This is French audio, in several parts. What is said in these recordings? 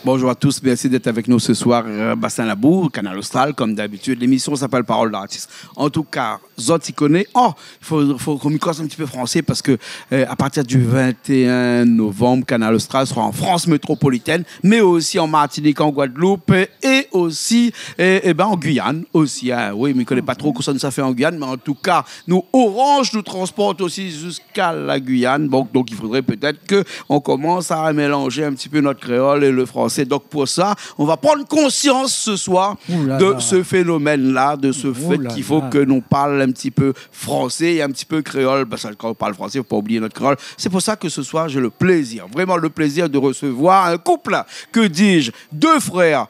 Bonjour à tous, merci d'être avec nous ce soir. Bassin Labour, Canal Austral, comme d'habitude. L'émission s'appelle Parole d'artiste. En tout cas, Zot y connaît. Oh, il faut qu'on m'y casse un petit peu français parce que à partir du 21 novembre, Canal Austral sera en France métropolitaine, mais aussi en Martinique, en Guadeloupe et aussi en Guyane aussi. Hein. Oui, mais je ne connais pas trop que ça fait en Guyane, mais en tout cas, nous, Orange nous transporte aussi jusqu'à la Guyane. Donc il faudrait peut-être qu'on commence à mélanger un petit peu notre créole et le français. Donc pour ça, on va prendre conscience ce soir de ce phénomène-là, de ce fait qu'il faut que nous parlions un petit peu français et un petit peu créole. Parce que quand on parle français, il ne faut pas oublier notre créole. C'est pour ça que ce soir, j'ai le plaisir, vraiment le plaisir de recevoir un couple. Que dis-je? Deux frères,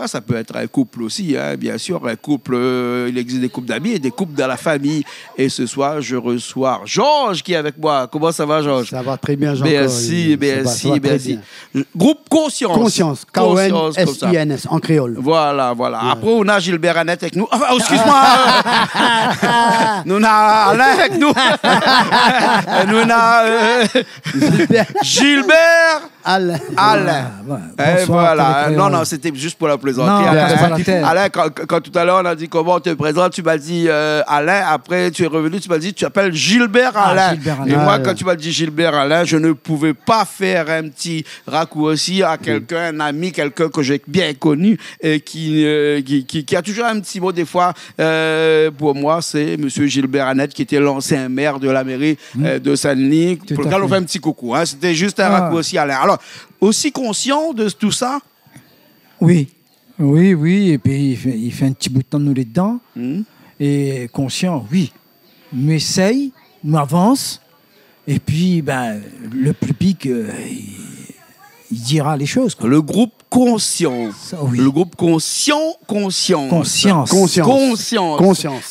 ça peut être un couple aussi, hein, bien sûr. Un couple, il existe des couples d'amis et des couples dans la famille. Et ce soir, je reçois Georges qui est avec moi. Comment ça va, Georges? Ça va très bien, Jean-Claude. Merci. Groupe Conscience. K-O-N-S-I-N-S, en créole. Voilà. Ouais. Après, on a Gilbert Annette avec nous. Enfin, excuse-moi. Nous on a Alain avec nous. Nous on a Gilbert. Alain. Voilà. Non, c'était juste pour la plaisanterie. Alain, quand tout à l'heure on a dit comment on te présente, tu m'as dit Alain. Après, tu es revenu, tu m'as dit tu t'appelles Gilbert Alain. Et moi, quand tu m'as dit Gilbert Alain, je ne pouvais pas faire un petit raccourci à quelqu'un, un ami, quelqu'un que j'ai bien connu et qui a toujours un petit mot des fois. Pour moi, c'est M. Gilbert Annette qui était l'ancien maire de la mairie de Saint-Denis. Pour lequel on fait un petit coucou. Hein. C'était juste un raccourci Alain. Alors, aussi conscient de tout ça? Oui. Et puis, il fait un petit bout de temps de nous les dedans. Et conscient, oui. Nous essaye, nous avance. Et puis, le public, il dira les choses. Quoi. Le groupe Conscience. Oui. Le groupe Conscience.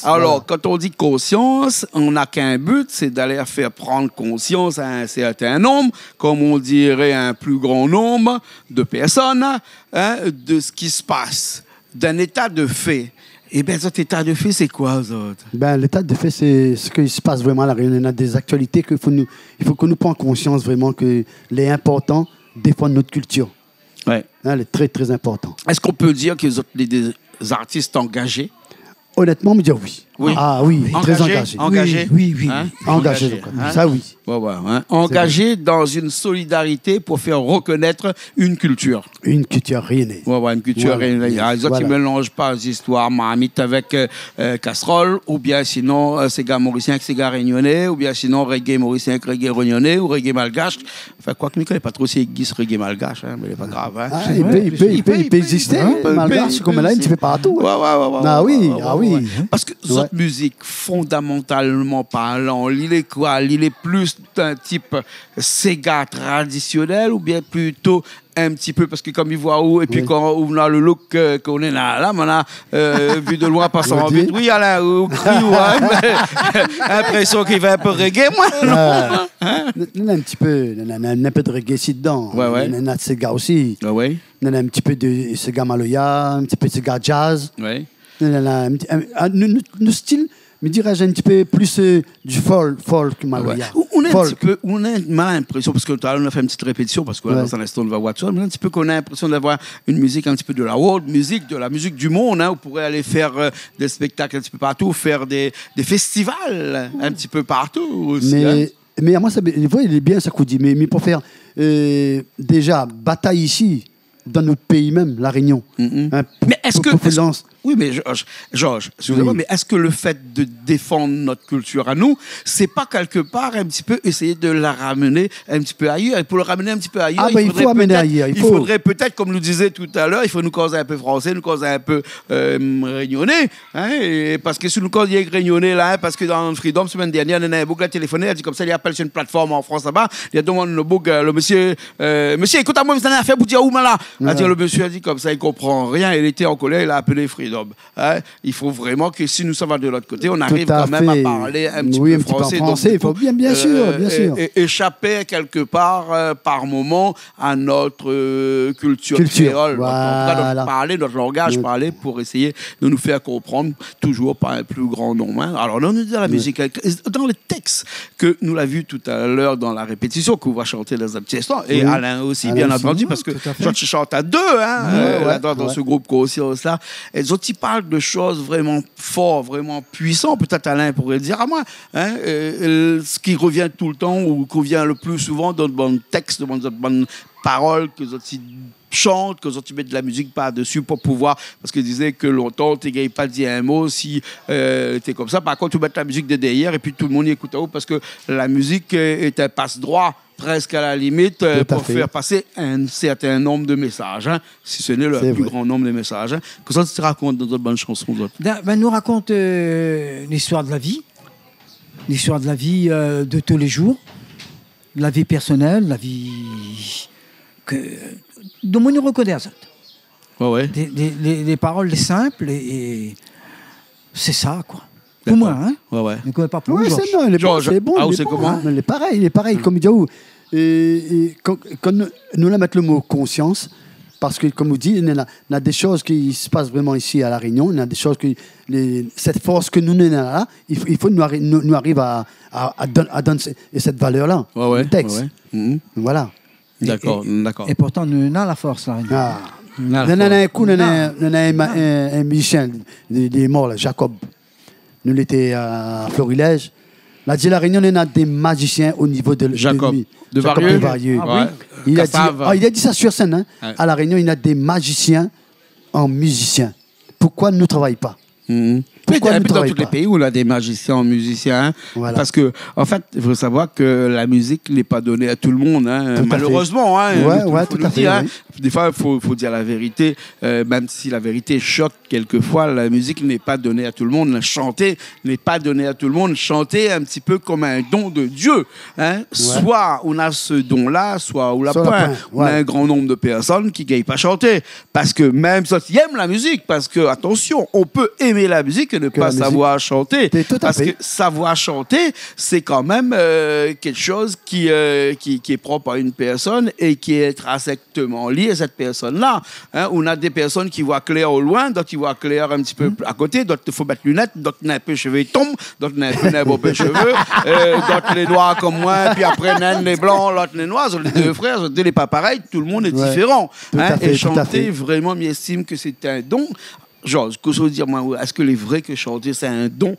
Alors, quand on dit conscience, on n'a qu'un but, c'est d'aller faire prendre conscience à un certain nombre, comme on dirait un plus grand nombre de personnes, de ce qui se passe, d'un état de fait. Eh bien, cet état de fait, c'est quoi, Zot? L'état de fait, c'est ce qui se passe vraiment à la Réunion. Il y a des actualités il faut que nous prenions conscience vraiment que les importants défendent notre culture. Ouais. Elle est très, très important. Est-ce qu'on peut dire que des artistes engagés? Honnêtement, me dire oui. Ah oui, très engagé. Oui. Hein? Engagé. Ça, oui. Engagé dans une solidarité pour faire reconnaître une culture. Une culture rayonnée. Une culture rayonnée. Les autres, ils ne mélangent pas les histoires marmites avec casserole, ou bien sinon, c'est gars mauricien avec c'est gars réunionnais, ou bien sinon, reggae mauricien avec reggae réunionnais, ou reggae malgache. Enfin, quoi que je ne connais pas trop si il reggae malgache, mais il n'est pas grave. Hein. Il peut exister. Malgache, comme là, il ne fait pas tout. Ah oui. Parce que cette musique, fondamentalement parlant, il est quoi? Il est plus d'un type Sega traditionnel ou bien plutôt un petit peu, parce que comme il voit où, et puis quand on a le look qu'on est là, on a vu de loin passant en vite. Oui, Alain, impression qu'il va un peu reggae, moi. On a un petit peu, un peu de reggae ici dedans. On a de Sega aussi. On a un petit peu de Sega Maloya, un petit peu de Sega Jazz. Nos styles, me dirais-je, un petit peu plus du folk Maloya. On a l'impression, parce que tout à l'heure on a fait une petite répétition, parce que dans un instant on va voir tout ça, mais un petit peu qu'on a l'impression d'avoir une musique un petit peu de la world music, de la musique du monde. On pourrait aller faire des spectacles un petit peu partout, faire des festivals un petit peu partout aussi. Mais moi, il est bien ça qu'on dit, mais pour faire déjà bataille ici, dans notre pays même, La Réunion. Mais est-ce que... Oui, mais Georges, excusez-moi, mais est-ce que le fait de défendre notre culture à nous, c'est pas quelque part un petit peu essayer de la ramener un petit peu ailleurs? Et pour le ramener un petit peu ailleurs, il faut amener ailleurs. Il faudrait peut-être, comme nous disait tout à l'heure, il faut nous causer un peu français, nous causer un peu réunionnais. Parce que si nous causions réunionnais, là, parce que dans Freedom, semaine dernière, on a un bouc à téléphoner, il a dit comme ça, il appelle sur une plateforme en France là-bas, il a demandé le bouc, le monsieur, écoute-moi, vous avez affaire pour dire où, là? Le monsieur a dit comme ça, il comprend rien. Il était en colère, il a appelé Freedom. Il faut vraiment que si nous sommes de l'autre côté, on arrive quand même à parler un petit peu français. Donc, il faut bien sûr. Et échapper quelque part, par moment, à notre culture créole. Voilà. Donc, parler notre langage, parler pour essayer de nous faire comprendre, toujours par un plus grand nombre. Alors, on nous dit dans la musique, dans le texte, que nous l'avons vu tout à l'heure dans la répétition, qu'on va chanter dans un petit instant, et Alain aussi, bien entendu, parce que je chante à deux, dans ce groupe conscience là. Et autres, ils parlent de choses vraiment fortes, vraiment puissantes. Peut-être Alain pourrait dire à moi, ce qui revient tout le temps, ou qui revient le plus souvent dans de bons textes, dans de bonnes paroles, que les autres chantent, que les autres mettent de la musique par-dessus pour pouvoir, parce qu'ils disaient que longtemps, tu n'avais pas dit un mot si tu es comme ça. Par contre, tu mets la musique de derrière et puis tout le monde y écoute à haut parce que la musique est un passe-droit presque à la limite pour faire passer un certain nombre de messages, si ce n'est le plus grand nombre de messages. Que ça, tu te racontes dans d'autres bonnes chansons. Nous raconte l'histoire de la vie, de tous les jours, la vie personnelle, la vie de mon reconnaît ça. Les paroles, les simples, et c'est ça, quoi. Pour moi, hein. Ne connais pas pour c'est bon. C'est comment? Il est pareil, comme Diaou. Et quand nous mettons le mot conscience, parce que, comme vous dites, il y a des choses qui se passent vraiment ici à La Réunion, il y a des choses cette force que nous avons là, il faut nous arriver à donner cette valeur-là, le texte. Voilà. D'accord. Et pourtant, nous avons la force, là. Nous avons un musicien, il est mort, là, Jacob. Nous l'étions à Florilège. La Réunion, on a des magiciens au niveau de Jacob de Varieux. Il a dit ça sur scène. À La Réunion, il y a des magiciens en musiciens. Pourquoi nous ne travaillons pas? Dans tous les pays où on a des magiciens, musiciens, parce que en fait, il faut savoir que la musique n'est pas donnée à tout le monde, malheureusement. Tout à fait. Des fois, il faut dire la vérité, même si la vérité choque quelquefois. La musique n'est pas donnée à tout le monde. Chanter n'est pas donné à tout le monde. Chanter un petit peu comme un don de Dieu. Soit on a ce don-là, soit on l'a pas. On a un grand nombre de personnes qui ne gagnent pas chanter, parce que même ceux qui aiment la musique, parce que attention, on peut aimer la musique et ne pas savoir chanter. Parce que savoir chanter, c'est quand même quelque chose qui est propre à une personne et qui est intrinsèquement lié à cette personne-là. On a des personnes qui voient clair au loin, d'autres qui voient clair un petit peu à côté, d'autres il faut mettre lunettes, d'autres n'ont un peu cheveux tombent, d'autres n'ont un peu cheveux, d'autres les noirs comme moi, puis après les blancs, l'autre les noirs, les deux frères, les deux les pas pareils, tout le monde est différent. Et chanter, vraiment, m'estime que c'est un don. Genre, ce que je veux dire, moi, est-ce que les vrais que chanter, c'est un don,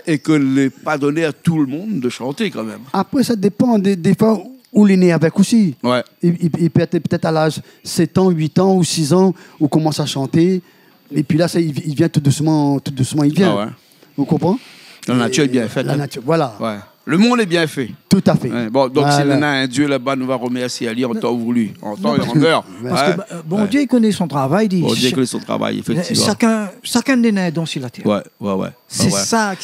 et que n'est pas donné à tout le monde de chanter, quand même? Après, ça dépend des fois où il est né avec aussi. Il peut être peut-être à l'âge 7 ans, 8 ans ou 6 ans, où il commence à chanter, et puis là, il vient tout doucement, il vient. Vous comprenez? La nature est bien faite. La nature, voilà. Le monde est bien fait. Tout à fait. Donc, s'il y en a un Dieu là-bas, nous va remercier à lui en temps voulu, en temps et en heure. Bon Dieu, il connaît son travail. Bon Dieu connaît son travail, effectivement. Chacun des nains dans sur la terre. C'est ça,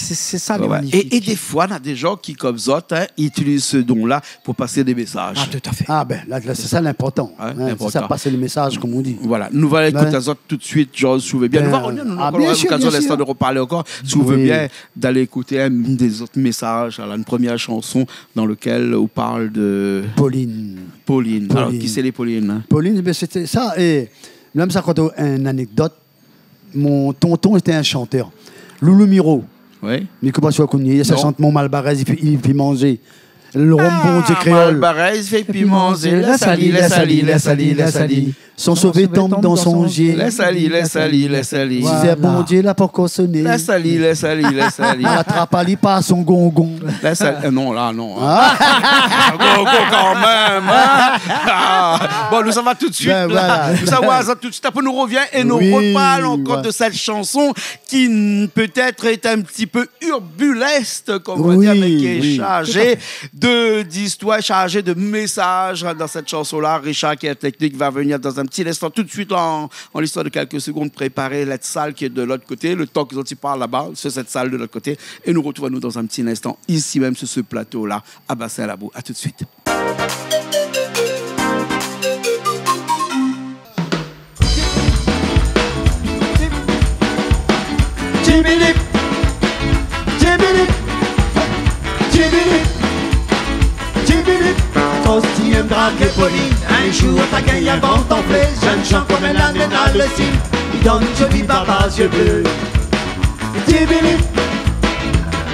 le magnifique. Et des fois, il y a des gens qui, comme Zot, utilisent ce don-là pour passer des messages. Tout à fait. Là, c'est ça l'important. C'est ça, passer les messages, comme on dit. Voilà. Nous allons écouter Zot tout de suite, Georges, si vous voulez bien. Nous aurons l'occasion l'instant de reparler encore. Si vous voulez bien, d'aller écouter un des autres messages, une première chanson dans laquelle on parle de... Pauline. Alors, qui c'est les Pauline? Pauline, c'était ça. Et même ça, quand une anecdote, mon tonton était un chanteur. Loulou Miro. Oui. Mais comment tu vas connaître? Ça chante mon Malbarès, il fait manger. Le rhum bon Dieu créole. Malbarès, il fait manger. La salie. Son sauvé tombe dans son gilet. La salie. C'est bon Dieu là pour consonner. La salie. Attrape Ali pas son gongon. La salie. Non, là, non. Gongon quand même. Bon, nous ça va tout de suite. Nous ça va tout de suite. Après, nous revient et nous reparle encore de cette chanson qui peut-être est un petit peu urbuleste, comme on va dire, mais qui est chargée d'histoire, chargée de messages dans cette chanson-là. Richard, qui est technique, va venir dans un petit instant, tout de suite, en l'histoire de quelques secondes, préparer la salle qui est de l'autre côté, le temps qu'ils ont parlé là-bas, c'est cette salle de l'autre côté. Et nous retrouvons dans un petit instant, ici même, sur ce plateau-là, à Bassin-Labou. À tout de suite. Pauline. Un jour t'as gagné un vent enflé, jeune chant comme un âne dans le cil. Il donne une jolie barbe à yeux bleus. Tibilip,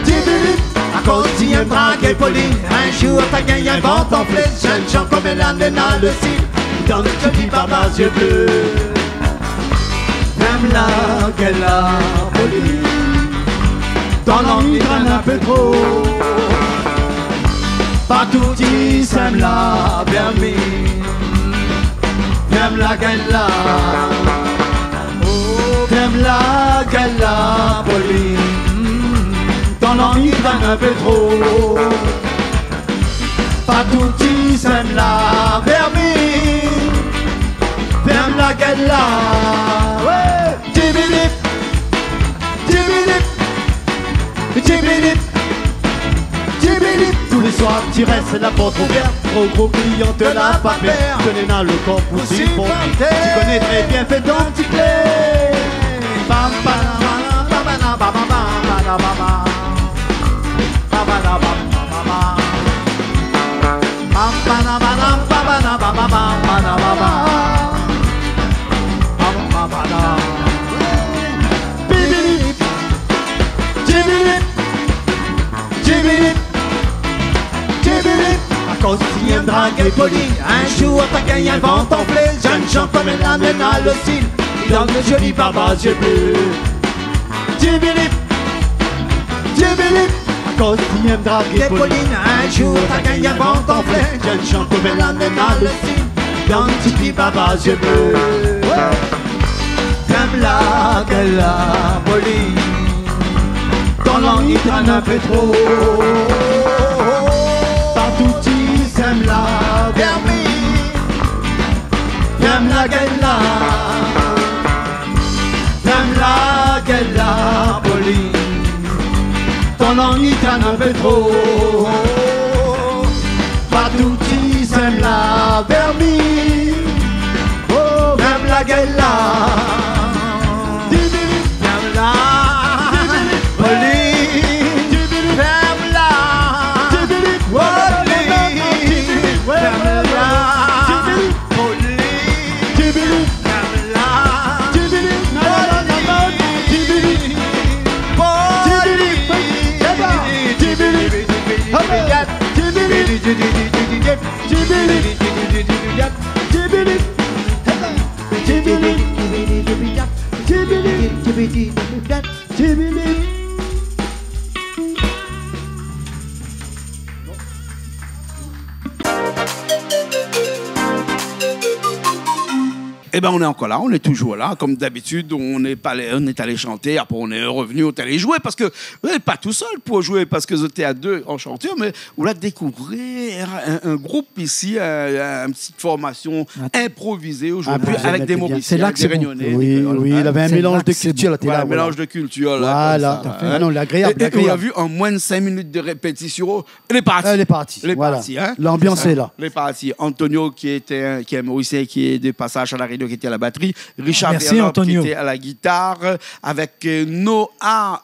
tibilip, à cause d'y un drague Pauline. Un jour t'as gagné un vent enflé, jeune chant comme un âne dans le cil. Il donne une jolie barbe à yeux bleus. Même là qu'elle a Pauline, dans l'ennui traîne un peu trop. Pas tout dit, sème la permis. Même la gala, oh, même la gala, Pauline, dans l'ennui traîne un peu trop. Pas tout dit, sème la permis. Même la gala, ouais, tibilip, tibilip, tibilip. Tous les soirs, tu restes la porte ouverte. Trop gros client te l'a pas fait. Tu connais dans le corps pour s'y porter. Tu connais très bien fait ton petit clé. Bam bam bam bam bam bam bam bam cause un drague Pauline. Un jour t'as gagné un vent enflé, jeune chant comme un âne à le cil. Il donne le joli barbe à yeux bleus. Tibilip, tibilip, à cause un drague Pauline. Un jour t'as gagné un vent enflé, jeune chant comme un âne à le cil. Il donne le joli barbe à yeux bleus. Comme la gala Pauline, dans l'ennui traîne un peu trop. Partout sème la vermine, j'aime la gala, j'aime la gala, Pauline, ton ennui traîne un peu trop. Partout sème la vermine, oh, j'aime la gala, j'aime la Pauline. Eh ben, on est encore là, on est toujours là. Comme d'habitude, on est allé chanter, après on est revenu, on est allé jouer, parce que vous n'êtes pas tout seul pour jouer, parce que vous étiez à deux en chanteur, mais vous l'avez découvert un groupe ici, une petite formation improvisée aujourd'hui, avec des Mauriciens, des Réunionnais. Oui, oui, il avait un mélange de culture. Un mélange de culture. Voilà. Ah non, l'agréable. Et on l'a vu en moins de 5 minutes de répétition. Elle est partie. Elle est partie. Voilà. L'ambiance est là. Elle est partie. Antonio, qui est un Mauricien, qui est de passage à la radio, qui était à la batterie. Richard Vernon, qui était à la guitare. Avec Noah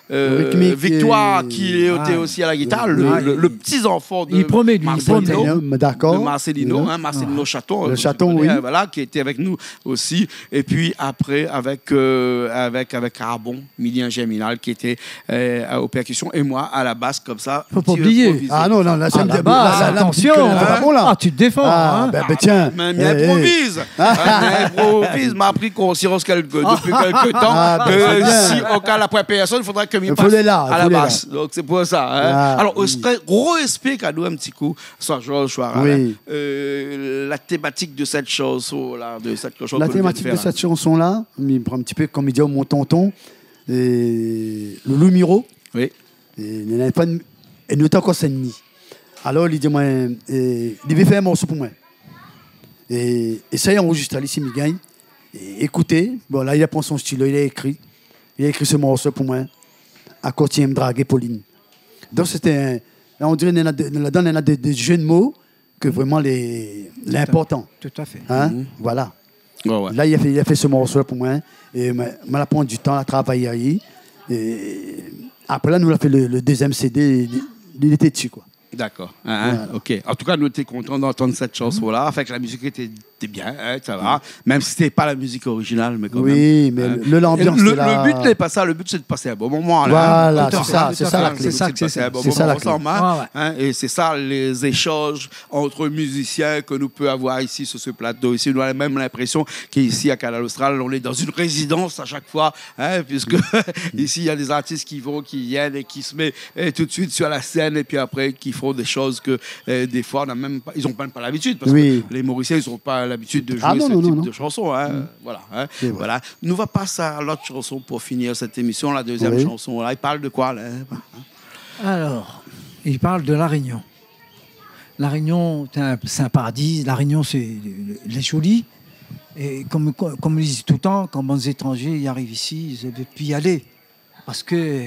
Victoire, qui était aussi à la guitare. Le petit-enfant de Marcelino. Marcelino Chaton. Le Chaton, oui. Voilà, qui était avec nous aussi. Et puis après, avec Carbon, Milien Germinal, qui était aux percussions. Et moi, à la basse, comme ça. Faut pas oublier. Ah non, là, c'est la basse. Attention. Ah, tu te défends. Tiens. Mais improvise. Improvise. M'a pris conscience depuis quelques temps. Si au cas la première personne, il faudrait que je passe à la basse. Donc c'est pour ça. Alors, gros explique à nous un petit coup, soit Georges, soit Alain, la thématique de cette chanson-là. La thématique de cette chanson-là, il prend un petit peu comme il dit mon tonton, le loup Miro. Oui. Il n'avait pas de. Et nous t'en conseille ni. Alors, il dit moi, il veut faire un morceau pour moi. Et ça y est, enregistré ici, il gagne. Écoutez, bon là, il a pris son stylo, il a écrit ce morceau pour moi. À côté, il me drague Pauline. Donc, c'était on dirait là-dedans, il y a des jeux de mots que vraiment l'important. Tout à fait. Hein? Voilà. Ouais. Là, il a fait ce morceau pour moi. Et il m'a pris du temps à travailler. Et après, là, nous avons fait le deuxième CD. Il était dessus, quoi. D'accord. OK. En tout cas, nous étions contents d'entendre cette chanson-là. Fait que la musique était bien, ça va. Même si c'était pas la musique originale, mais quand même. Oui, mais l'ambiance. Le but n'est pas ça. Le but, c'est de passer un bon moment. Voilà, c'est ça la clé. C'est ça, c'est un bon moment ensemble. Et c'est ça, les échanges entre musiciens que nous pouvons avoir ici sur ce plateau. Ici, nous avons même l'impression qu'ici, à Canal Austral, on est dans une résidence à chaque fois, puisque ici, il y a des artistes qui viennent et qui se mettent tout de suite sur la scène et puis après, qui font des choses que des fois, ils n'ont même pas l'habitude. Parce que les Mauriciens, ils n'ont pas l'habitude de jouer ce type de chanson. Voilà. Nous va passer à l'autre chanson pour finir cette émission, la deuxième chanson. Là, il parle de quoi là? Alors, il parle de La Réunion. La Réunion, c'est un paradis. La Réunion, c'est les jolis. Et comme on dit tout le temps, quand les étrangers y arrivent ici, ils veulent plus y aller. Parce que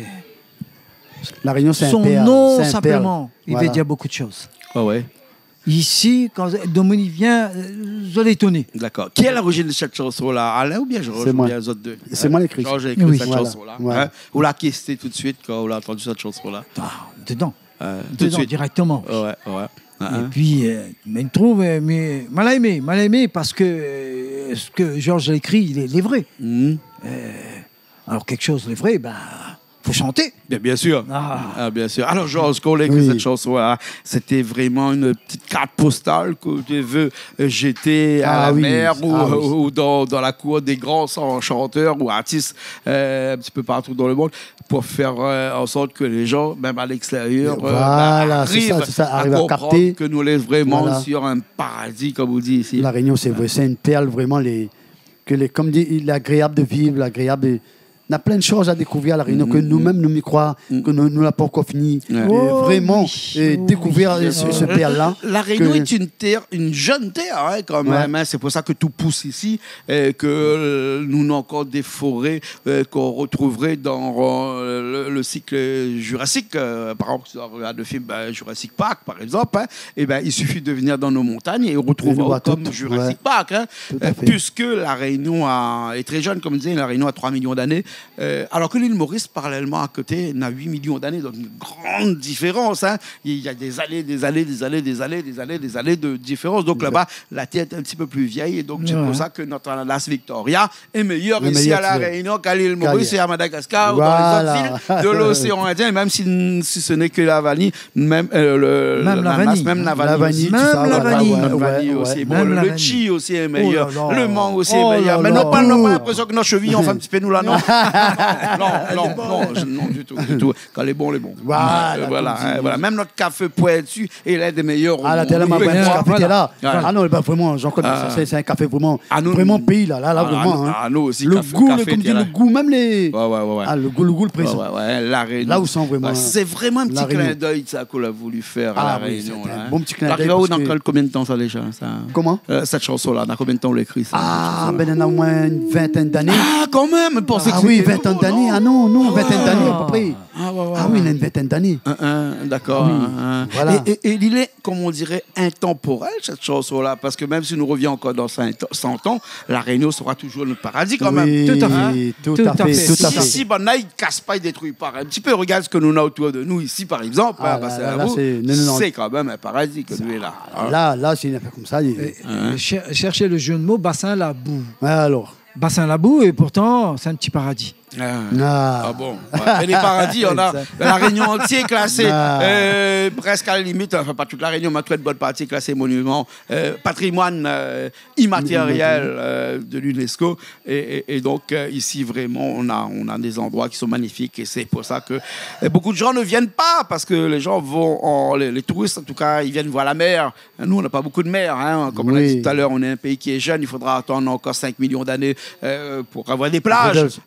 La Réunion, c'est son nom, simplement, il veut dire beaucoup de choses. Ah ouais. Ici, quand Dominique vient, je l'ai étonné. D'accord. Qui est l'origine de cette chanson-là? Alain ou bien Georges? C'est moi. Les autres deux? C'est moi l'écrit. Georges a écrit cette Voilà. chanson-là. Voilà. Vous la questé tout de suite quand vous l'avez entendu cette chanson-là? Dedans. Tout de suite. Directement. Ouais. Et puis, mais il trouve, mais mal aimé parce que ce que Georges a écrit, il est vrai. Alors quelque chose est vrai, faut chanter. Bien sûr. Bien sûr. Alors, Georges, quand on a écrit cette chanson-là, c'était vraiment une petite carte postale que tu veux jeter à la mer ou dans la cour des grands chanteurs ou artistes un petit peu partout dans le monde pour faire en sorte que les gens, même à l'extérieur, arrivent à capter que nous sommes vraiment sur un paradis, comme vous dites ici. La Réunion, c'est vrai, c'est une perle vraiment, comme dit, l'agréable de vivre, l'agréable de... On a plein de choses à découvrir à La Réunion, que nous-mêmes, nous y croyons, que nous n'avons pas encore fini. Vraiment, découvrir ce perle-là. La Réunion est une terre, une jeune terre, quand même. C'est pour ça que tout pousse ici, que nous avons encore des forêts qu'on retrouverait dans le cycle jurassique. Par exemple, si on regarde le film Jurassic Park, par exemple, il suffit de venir dans nos montagnes et on retrouve comme Jurassic Park. Puisque La Réunion est très jeune, comme je disais, La Réunion a 3 millions d'années. Alors que l'île Maurice, parallèlement à côté, n'a 8 millions d'années, donc une grande différence. Il y a des années de différence. Donc là-bas, la Terre est un petit peu plus vieille. Et donc c'est pour ça que notre ananas Victoria est meilleur ici à La Réunion qu'à l'île Maurice et à Madagascar ou dans les autres îles de l'océan Indien. Et même si ce n'est que la vanille, même la vanille aussi. Le chi aussi est meilleur. Le mang aussi est meilleur. Mais non pas l'impression que nos chevilles ont fait un petit peu nous là, non. Non, du tout. Quand les bons, les bons. Voilà. Même notre café pointu est l'un des meilleurs. Là, tellement bon café là. Non, vraiment, j'en connais. C'est un café vraiment pays là, vraiment. Nous aussi. Le goût, comme dit le goût, même les. Le goût, le présent. La Réunion. Là où sont vraiment. C'est vraiment un petit clin d'œil ça qu'on a voulu faire à La Réunion. Un bon petit clin d'œil. Dans combien de temps ça déjà? Comment? Cette chanson-là, dans combien de temps on l'écrit ça? On a au moins une vingtaine d'années. Quand même. Oui, vingtaine d'années. Non, vingtaine d'années à peu près. Oui, il a une vingtaine d'années. D'accord. Voilà. Et il est, comme on dirait, intemporel, cette chanson-là, parce que même si nous revions encore dans 100 ans, La Réunion sera toujours notre paradis quand même. Tout à fait. Ici, là, il ne casse pas, il ne détruit pas. Un petit peu, regarde ce que nous avons autour de nous ici, par exemple. C'est quand même un paradis que nous est là. Là, c'est une affaire comme ça. Cherchez le jeu de mots, bassin la boue. Alors. Bassin la boue, et pourtant, c'est un petit paradis. Bon. Et les paradis, on a La Réunion entière classée presque à la limite, enfin pas toute La Réunion, mais toute bonne partie classée monument, patrimoine immatériel de l'UNESCO. Et donc ici vraiment, on a des endroits qui sont magnifiques et c'est pour ça que beaucoup de gens ne viennent pas parce que les gens vont, les touristes en tout cas, ils viennent voir la mer. Nous, on n'a pas beaucoup de mer. Comme on a dit tout à l'heure, on est un pays qui est jeune, il faudra attendre encore 5 millions d'années pour avoir des plages.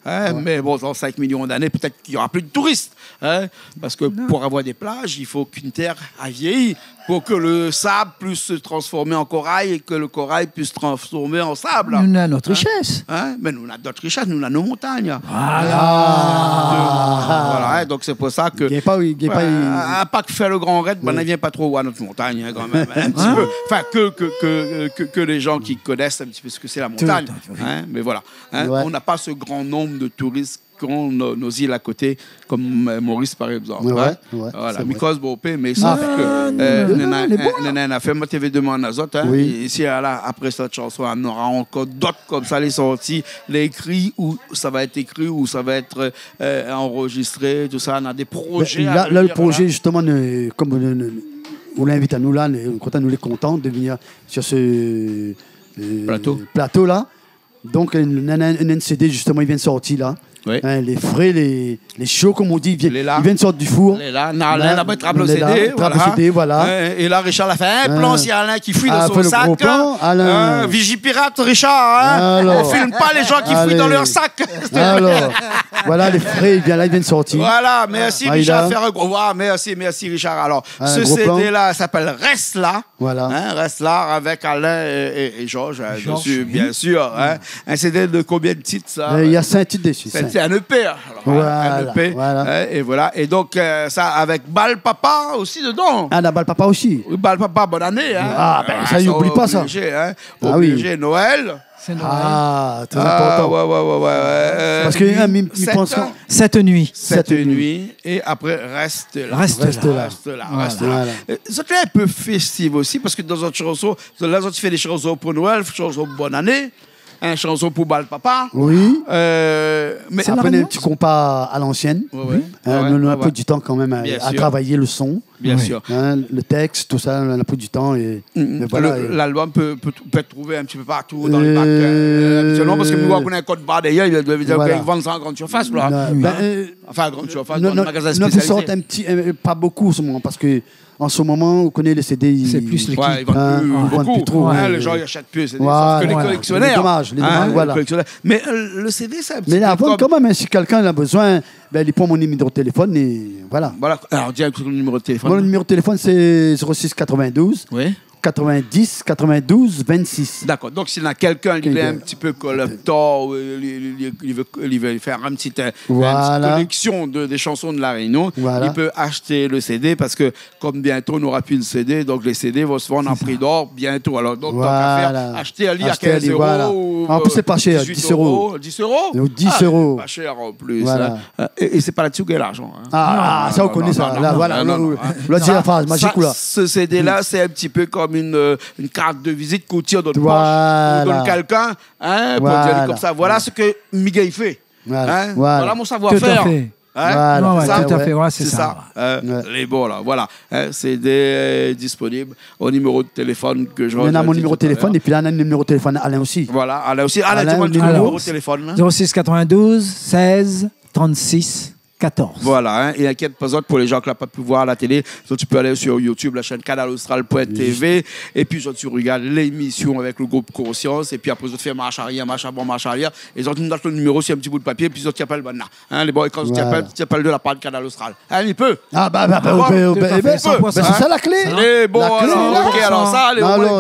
Mais bon, dans 5 millions d'années, peut-être qu'il n'y aura plus de touristes. Parce que pour avoir des plages, il faut qu'une terre a vieilli pour que le sable puisse se transformer en corail et que le corail puisse se transformer en sable. Nous avons notre richesse. Mais nous avons notre richesse, nous avons nos montagnes. Voilà. Donc c'est pour ça que... pas que faire le grand raid, on ne vient pas trop à notre montagne quand même. Un petit peu. Enfin, que les gens qui connaissent un petit peu ce que c'est la montagne. Mais voilà. On n'a pas ce grand nombre de touristes qu'on nos îles à côté, comme Maurice par exemple. Ouais, hein. ouais, Voilà, c'est Mikos, Bopé, mais sauf que a fait ma TV demande à autres. Hein. Oui. Et ici, là, après cette chanson, on aura encore d'autres comme ça, les sorties, les écrits, où ça va être écrit, où ça va être enregistré, tout ça. On a des projets. Là, le projet, justement, comme on l'invite à nous là, on est content de venir sur ce plateau-là. Donc, un NCD, justement, il vient de sortir là. Oui. Hein, les frais, les chauds, comme on dit, ils viennent de sortir du four. Là, on a trappe le CD. Voilà. Et là, Richard a fait un plan, c'est Alain qui fouille dans son sac. Vigie pirate, Richard. Hein. On ne filme pas les gens qui fouillent dans leur sac. Alors, voilà, les frais, ils viennent de sortir. Voilà, merci Richard. Faire un gros merci Richard. Alors, ce CD-là s'appelle Reste là. Voilà. Hein, Reste là avec Alain et Georges, dessus, bien sûr. Hein. Un CD de combien de titres, ça? Il y a 5 titres dessus. C'est un EP. Alors, voilà, un EP. Voilà. Et voilà. Et donc, ça avec Bal Papa aussi dedans. Ah, la Bal Papa aussi. Bal Papa, bonne année. Hein. Ah, ben ça, il n'oublie pas ça. Hein. Ah, obligé, oui. Noël. C'est Noël. Ah, très important. Ouais. Parce que pense Cette nuit. Cette nuit. Et après, Reste là. Reste là. Voilà. C'est un peu festif aussi, parce que dans notre chanson, là, tu fais des chansons pour Noël, des chansons pour bonne année. Un chanson pour Bal Papa. Oui. Mais après, un petit compas à l'ancienne. On a un peu du temps quand même à travailler le son. Bien sûr. Le texte, tout ça, on a pris du temps. Voilà, l'album peut être trouvé un petit peu partout dans les bacs. Habituellement, parce que nous, on a un code barre d'ailleurs, il doit dire qu'ils vendent ça en grande surface. Enfin, grande surface, dans le magasin spécialisé. Nous sortent pas beaucoup en ce moment, parce que en ce moment, on connaît les CD. C'est plus les ils vendent plus trop. Les gens n'achètent plus les CD. Sauf que les collectionneurs. C'est dommage. Voilà. Mais le CD, c'est un petit peu. Mais là, quand même, si quelqu'un a besoin, il prend mon numéro de téléphone et voilà. Alors, dis le numéro de téléphone. Mon numéro de téléphone, c'est 06 92 90 92 26. D'accord. Donc, s'il y en a quelqu'un qui est un petit peu collector, il veut faire une petite collection des chansons de La Réunion, il peut acheter le CD parce que, comme bientôt, on n'aura plus de CD, donc les CD vont se vendre en prix d'or bientôt. Alors, donc, tant qu'à faire, acheter un lit à 15 euros. Voilà. En plus, c'est pas cher, 10 euros. 10 euros 10 euros. Pas cher en plus. Voilà. Et c'est pas là-dessus qu'il y a l'argent. Ça, on connaît ça. Voilà. On a dit la phrase magique là. Ce CD-là, c'est un petit peu comme une carte de visite qu'on tire dans notre poche. On donne quelqu'un pour dire comme ça. Voilà ce que Miguel fait. Voilà mon savoir-faire. Tout à fait. C'est ça. Les bons, là. Voilà. CD disponible au numéro de téléphone que je on a mon numéro de téléphone et puis là, on a le numéro de téléphone Alain aussi. Voilà, Alain aussi. Alain, tu vois le numéro de téléphone. 06 92 16 36 14. Voilà, et inquiète pas pour les gens qui n'ont pas pu voir à la télé. Tu peux aller sur YouTube, la chaîne canalaustral.tv, et puis tu regardes l'émission avec le groupe Conscience, et puis après tu fais marche arrière, marche avant, marche arrière, et tu nous donnes le numéro sur un petit bout de papier, et puis tu appelles les bons, et quand tu appelles de la part de Canal Austral. Il peut. C'est ça la clé. Les bons, alors ça,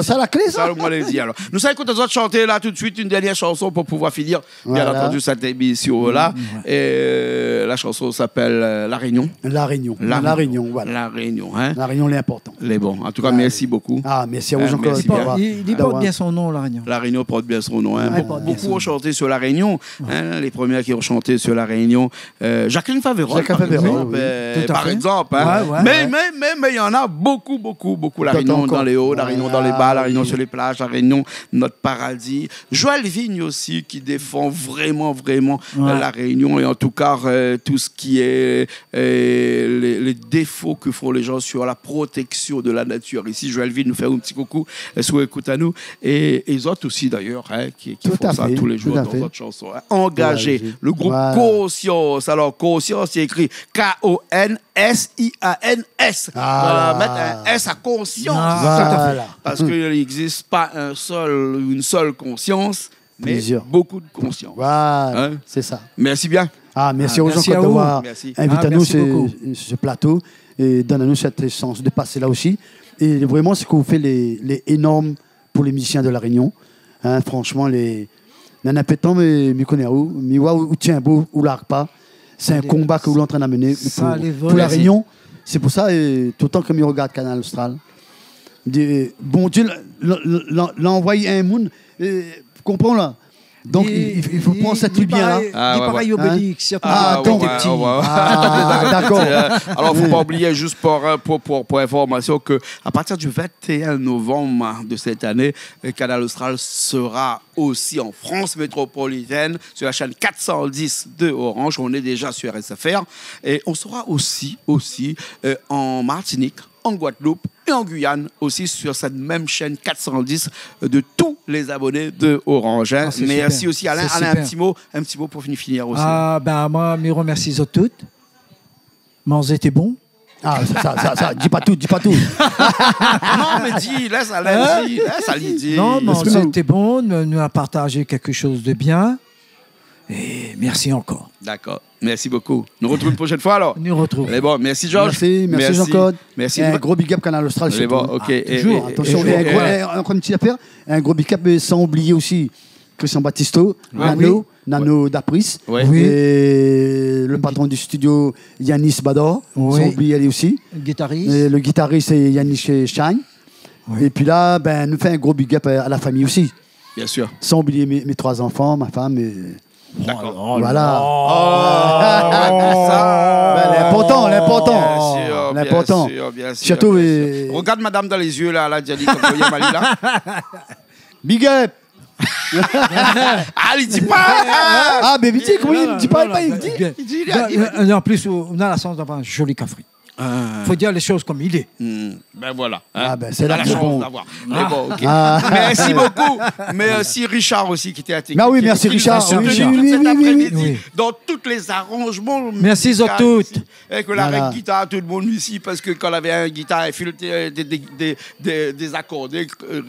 c'est la clé, ça. Nous allons écouter les autres chanter là tout de suite une dernière chanson pour pouvoir finir, bien entendu, cette émission-là. Et la chanson s'appelle La Réunion. La Réunion, voilà. La Réunion, hein. La Réunion, c'est important. Les bons. En tout cas, merci beaucoup. Merci à vous encore. Il porte bien son nom, La Réunion. La Réunion porte bien son nom. Hein. Beaucoup ont chanté sur La Réunion. Hein, les premières qui ont chanté sur La Réunion. Jacqueline Faverolles, par exemple. Mais il y en a beaucoup. La Réunion dans les hauts, La Réunion dans les bas, La Réunion sur les plages, La Réunion, notre paradis. Joël Vigne aussi, qui défend vraiment La Réunion. Et en tout cas, tout ce qui est les défauts que font les gens sur la protection de la nature. Ici, Joël Ville nous fait un petit coucou, sous écoute à nous. Et les autres aussi, d'ailleurs, qui font ça tous les jours dans votre chanson. Engagé. Le groupe Conscience. Alors, Conscience, c'est écrit Konsians. Mettre un S à conscience. Parce qu'il n'existe pas une seule conscience, mais beaucoup de conscience. Voilà, c'est ça. Merci bien. Merci aux gens d'avoir invité à nous ce plateau et donne à nous cette chance de passer là aussi. Et vraiment, ce que vous faites les énormes pour les musiciens de La Réunion. Franchement, les nanapétants, mais connaît ou tient beau ou l'arpa. C'est un combat que vous l'entraînez à mener pour La Réunion. C'est pour ça, tout le temps que je regarde Canal Austral, bon Dieu l'a envoyé un monde, comprends là. Donc, il faut prendre cette lumière-là. Pareil Obélix. Donc, d'accord. Alors, il ne faut pas oublier, juste pour information, qu'à partir du 21 novembre de cette année, Canal Austral sera aussi en France métropolitaine sur la chaîne 410 de Orange. On est déjà sur SFR. Et on sera aussi en Martinique, en Guadeloupe et en Guyane aussi sur cette même chaîne 410 de tous les abonnés de Orange. Hein. Merci super. Aussi Alain. Alain, un petit mot pour finir aussi. Moi, je remercie toutes. Manger était bon. Ça, dis pas tout. Non, mais dis, laisse Alain dire. Non, manger était bon, nous a partagé quelque chose de bien. Et merci encore. D'accord. Merci beaucoup. Nous retrouvons une prochaine fois alors. Nous retrouvons. Allez, bon, merci Georges. Merci Jean-Claude. Merci. Un gros big up Canal Austral. Bon, ok. Toujours. Attention. Encore une petite affaire. Un gros big up sans oublier aussi Christian Battisto, Nano d'Apris. Et le patron du studio Yanis Bador. Sans oublier lui aussi. Le guitariste c'est Yannick Shine. Et puis là, nous fait un gros big up à la famille aussi. Bien sûr. Sans oublier mes 3 enfants, ma femme. D'accord. Voilà. L'important. Bien sûr. Surtout. Regarde madame dans les yeux, là, elle a dit comme vous Mali, là. Big up. Il dit pas. Mais dis, comment il dit pas, il dit. En plus, on a la chance d'avoir un joli café. Il faut dire les choses comme il est. Voilà. C'est la chance d'avoir. Merci beaucoup. Merci Richard aussi qui était à tes oui, merci Richard. Cet après-midi dans tous les arrangements. Merci à toutes. Avec la guitare, tout le monde ici, parce que quand on avait un guitare, il filait des accords.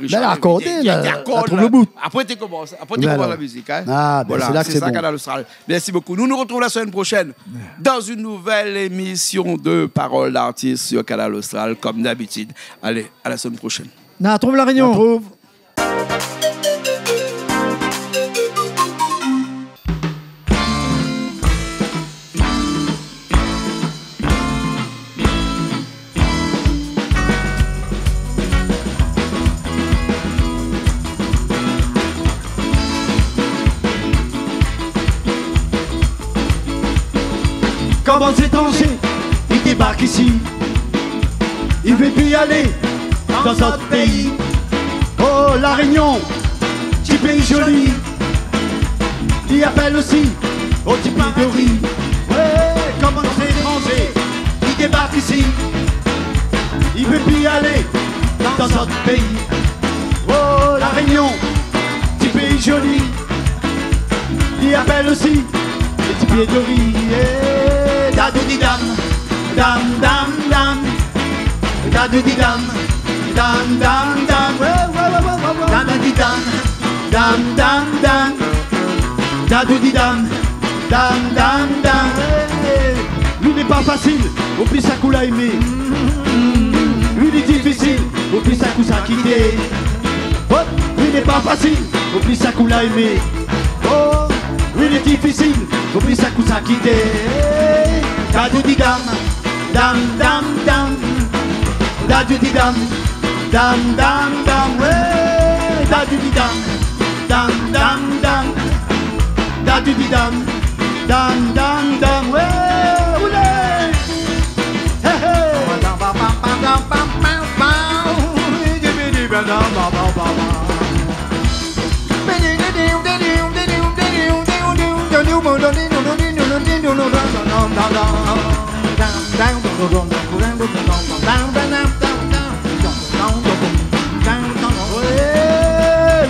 Richard a accordé, le bout. Après, tu commences la musique. Voilà, c'est ça Canal Austral. Merci beaucoup. Nous nous retrouvons la semaine prochaine dans une nouvelle émission de Parole d'artiste sur Canal Austral, comme d'habitude. Allez, à la semaine prochaine. On trouve la réunion. Comme aux étrangers, il débarque ici. Il veut plus y aller dans notre pays. Oh, la Réunion, petit pays joli. Il appelle aussi au petit pays de riz. Ouais, comme aux étrangers, il débarque ici. Il veut plus y aller dans notre pays. Oh, la Réunion, petit pays joli. Il appelle aussi les petits pieds de riz. Da-do-di-dam, dam-dam-dam. Da-do-di-dam, dam-dam-dam. Da-do-di-dam, dam-dam-dam. Da-do-di-dam, dam-dam-dam. Lui n'est pas facile, au plus ça coup l'a aimé. Lui n'est difficile, au plus ça coup ça quitté. Lui n'est pas facile, au plus ça coup l'a aimé. Oh, lui n'est difficile, au plus ça coup ça quitté. Da-do-di-dam, dam-dam-dam. Da-do-di-dam, dam-dam-dam. Ouais, da-do-di-dam, dam-dam-dam. Da-do-di-dam, dam-dam-dam. Ouais, oulé. Hey, hey.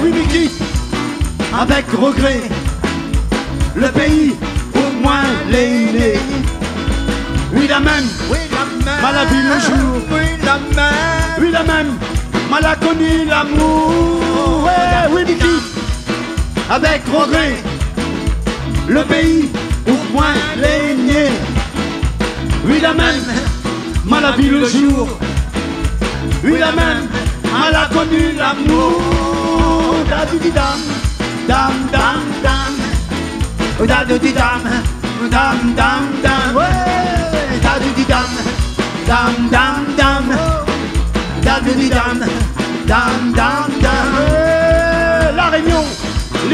Oui, Mickey, avec regret, le pays au moins les nés. Oui, la même, mal a vu le jour. Oui, la même, mal a connu l'amour. Ouais, oui, Mickey, avec regret, le pays au moins les nés. Oui, la même, mal a vu le jour. Oui, la même, mal a connu l'amour. Da-di-di-dam, dam-dam-dam. Da-di-di-dam, dam-dam-dam. Ouais, da-di-di-dam, dam-dam-dam. Da-di-di-dam, dam-dam-dam. La Réunion,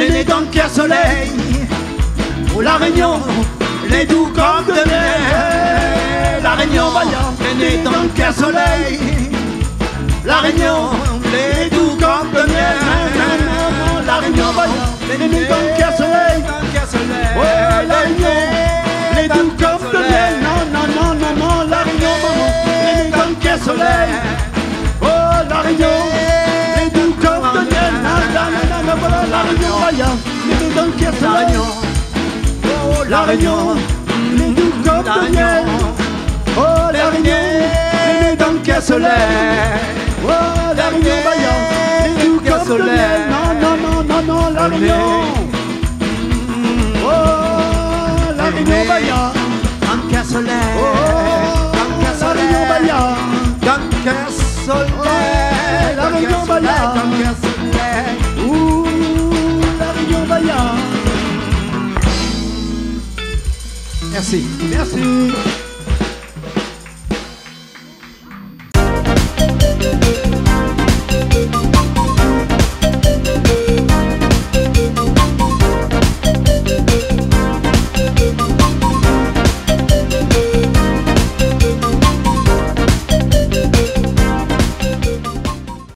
les nez dans le cœur soleil. Oh la Réunion, les doux comme de miel. La Réunion, les nez dans le cœur soleil. La Réunion, les doux comme de miel. La Réunion, les nez dans le cœur soleil. Oh la Réunion, les doux comme de miel. Non, non, non, non, non, la Réunion, les nez dans le cœur soleil. Oh la Réunion, les doux comme de miel. Voilà la Réunion, les nez dans le cœur soleil. Oh la Réunion, les doux comme de miel. Oh la Réunion, les nez dans le cœur soleil. Oh la Réunion, les doux comme de miel. Non, non, non, non, non, la Réunion. Oh la Réunion, dans le cœur soleil. Oh la Réunion, dans le cœur soleil. La Réunion, dans le cœur soleil. Ouh, la Réunion, Merci. Merci.